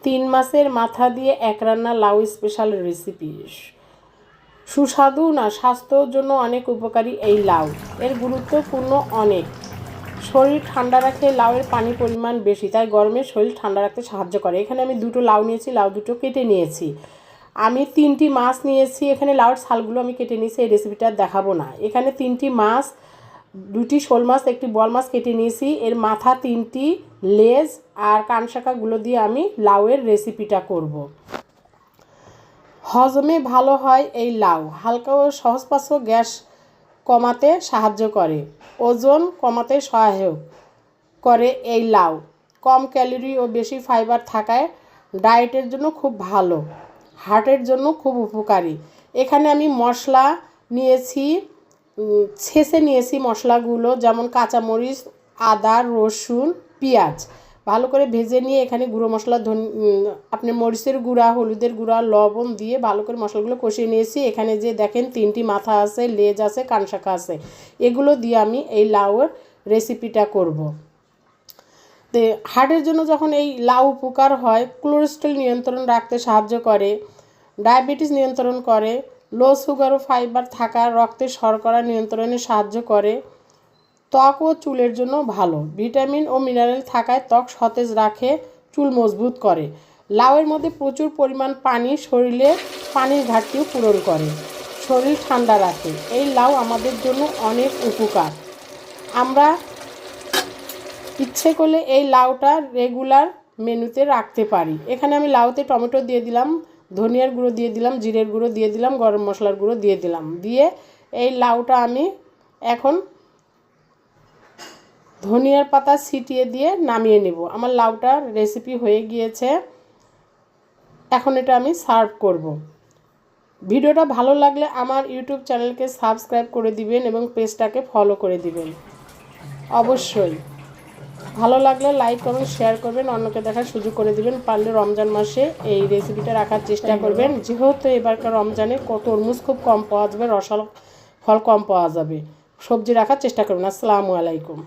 তিন মাসের মাথা দিয়ে এক রান্না লাউ স্পেশাল রেসিপি। সুস্বাদু না, স্বাস্থ্যের জন্য অনেক উপকারী এই লাউ। এর গুরুত্বপূর্ণ অনেক। শরীর ঠান্ডা রাখে, লাউয়ের পানি পরিমাণ বেশি, তাই গরমে শরীর ঠান্ডা রাখতে সাহায্য করে। এখানে আমি দুটো লাউ নিয়েছি, লাউ দুটো কেটে নিয়েছি। আমি 3টি মাছ নিয়েছি, এখানে লাউয়ের ছালগুলো আমি কেটে নিয়েছি, এই রেসিপিটা দেখাবো না। এখানে 3টি মাছ, 2টি শোল মাছ, 1টি বল মাছ কেটে নিয়েছি। এর মাথা 3টি, লেজ আর কানশাকাগুলো দিয়ে আমি লাউয়ের রেসিপিটা করব। হজমে ভালো হয় এই লাউ। হালকা ও সহজপাচ্য, গ্যাস কমাতে সাহায্য করে, ওজন কমাতে সহায়ক করে এই লাউ। কম ক্যালোরি ও বেশি ফাইবার থাকায় ডায়েটের জন্য খুব ভালো, হার্টের জন্য খুব উপকারী। এখানে আমি মশলা নিয়েছি, ছেঁচে নিয়েছি মশলাগুলো, যেমন কাঁচামরিচ, আদা, রসুন, পেঁয়াজ ভালো করে ভেজে নিয়ে এখানে গুঁড়ো মশলা, আপনি মরিচের গুঁড়া, হলুদের গুঁড়া, লবণ দিয়ে ভালো করে মশলাগুলো কষিয়ে নিয়েছি। এখানে যে দেখেন 3টি মাথা আছে, লেজ আছে, কানশাকা আছে, এগুলো দিয়ে আমি এই লাউয়ের রেসিপিটা করব। তো হার্টের জন্য যখন এই লাউ উপকার হয়, কোলেস্টেরল নিয়ন্ত্রণ রাখতে সাহায্য করে, ডায়াবেটিস নিয়ন্ত্রণ করে, লো সুগার ও ফাইবার থাকা রক্তের শর্করা নিয়ন্ত্রণে সাহায্য করে, ত্বক ও চুলের জন্য ভালো, ভিটামিন ও মিনারেল থাকায় ত্বক সতেজ রাখে, চুল মজবুত করে। লাউয়ের মধ্যে প্রচুর পরিমাণ পানি, শরীরে পানির ঘাটতিও পূরণ করে, শরীর ঠান্ডা রাখে। এই লাউ আমাদের জন্য অনেক উপকার। আমরা ইচ্ছে করলে এই লাউটা রেগুলার মেনুতে রাখতে পারি। এখানে আমি লাউতে টমেটো দিয়ে দিলাম, ধনিয়ার গুঁড়ো দিয়ে দিলাম, জিরের গুঁড়ো দিয়ে দিলাম, গরম মশলার গুঁড়ো দিয়ে দিলাম, দিয়ে এই লাউটা আমি এখন ধনিয়ার পাতা ছিটিয়ে দিয়ে নামিয়ে নেব। আমার লাউটার রেসিপি হয়ে গিয়েছে, এখন এটা আমি সার্ভ করব। ভিডিওটা ভালো লাগলে আমার ইউটিউব চ্যানেলকে সাবস্ক্রাইব করে দিবেন এবং পেজটাকে ফলো করে দিবেন। অবশ্যই ভালো লাগলে লাইক কমেন্ট শেয়ার করবেন, অন্যকে দেখার সুযোগ করে দিবেন। পারলে রমজান মাসে এই রেসিপিটা রাখার চেষ্টা করবেন, যেহেতু এবারকার রমজানে তরমুজ খুব কম পাওয়া যাবে, রসাল ফল কম পাওয়া যাবে, সবজি রাখার চেষ্টা করবেন। আসসালামু আলাইকুম।